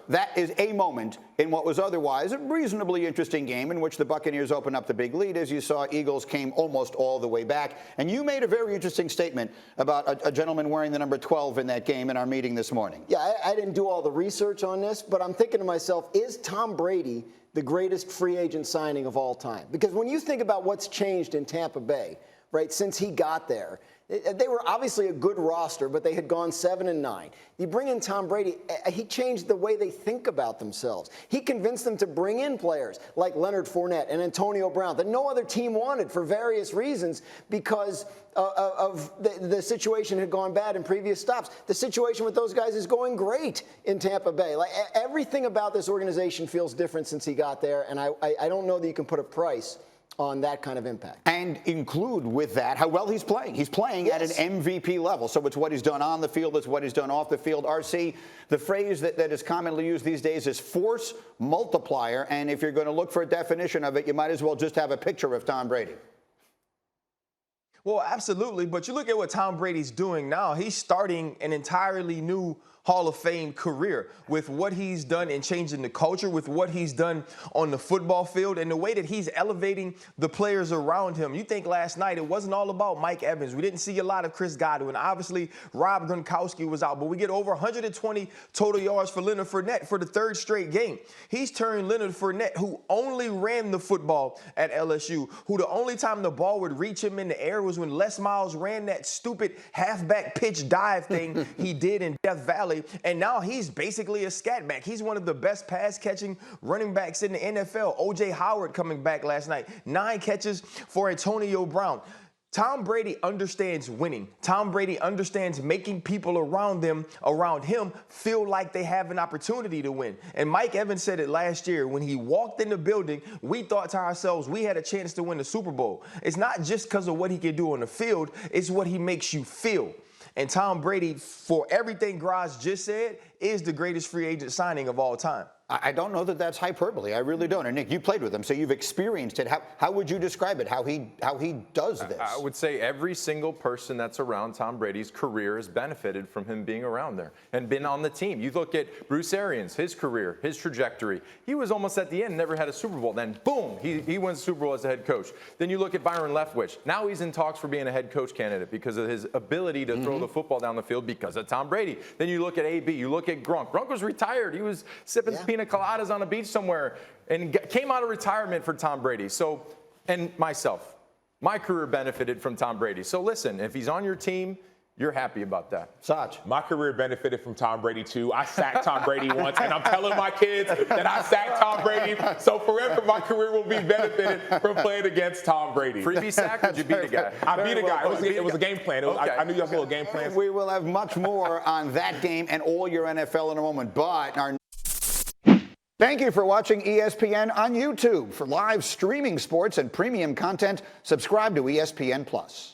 that is a moment in what was otherwise a reasonably interesting game in which the Buccaneers opened up the big lead. As you saw, Eagles came almost all the way back. And you made a very interesting statement about a gentleman wearing the number 12 in that game in our meeting this morning. Yeah, I didn't do all the research on this, but I'm thinking to myself, is Tom Brady the greatest free agent signing of all time? Because when you think about what's changed in Tampa Bay, right, since he got there, they were obviously a good roster, but they had gone 7-9. You bring in Tom Brady, he changed the way they think about themselves. He convinced them to bring in players like Leonard Fournette and Antonio Brown that no other team wanted for various reasons because of the situation had gone bad in previous stops. The situation with those guys is going great in Tampa Bay. Like everything about this organization feels different since he got there, and I don't know that you can put a price on that kind of impact. And include with that how well he's playing. He's playing at an MVP level. So it's what he's done on the field, it's what he's done off the field. RC, the phrase that is commonly used these days is force multiplier. And if you're going to look for a definition of it, you might as well just have a picture of Tom Brady. Well, absolutely. But you look at what Tom Brady's doing now. He's starting an entirely new Hall of Fame career with what he's done in changing the culture, with what he's done on the football field, and the way that he's elevating the players around him. You think last night it wasn't all about Mike Evans. We didn't see a lot of Chris Godwin. Obviously, Rob Gronkowski was out, but we get over 120 total yards for Leonard Fournette for the third straight game. He's turned Leonard Fournette, who only ran the football at LSU, who the only time the ball would reach him in the air was when Les Miles ran that stupid halfback pitch dive thing he did in Death Valley. And now he's basically a scat back. He's one of the best pass-catching running backs in the NFL. O.J. Howard coming back last night. 9 catches for Antonio Brown. Tom Brady understands winning. Tom Brady understands making people around him, feel like they have an opportunity to win. And Mike Evans said it last year. When he walked in the building, we thought to ourselves, we had a chance to win the Super Bowl. It's not just because of what he can do on the field. It's what he makes you feel. And Tom Brady, for everything Graz just said, is the greatest free agent signing of all time. I don't know that that's hyperbole. I really don't. And Nick, you played with him, so you've experienced it. How would you describe it? How he does this? I would say every single person that's around Tom Brady's career has benefited from him being around there and been on the team. You look at Bruce Arians, his career, his trajectory. He was almost at the end, never had a Super Bowl. Then boom, he wins the Super Bowl as a head coach. Then you look at Byron Leftwich. Now he's in talks for being a head coach candidate because of his ability to throw the football down the field because of Tom Brady. Then you look at AB. You look at Gronk. Gronk was retired. He was sipping pina coladas on a beach somewhere and came out of retirement for Tom Brady. So, and myself, my career benefited from Tom Brady. So listen, if he's on your team, you're happy about that. Saj. My career benefited from Tom Brady, too. I sacked Tom Brady once, and I'm telling my kids that I sacked Tom Brady. So forever, my career will be benefited from playing against Tom Brady. Freebie sack, or did you beat a guy? I beat a guy. It was a game plan. I knew you had a little game plan. We will have much more on that game and all your NFL in a moment. But thank you for watching ESPN on YouTube. For live streaming sports and premium content, subscribe to ESPN+.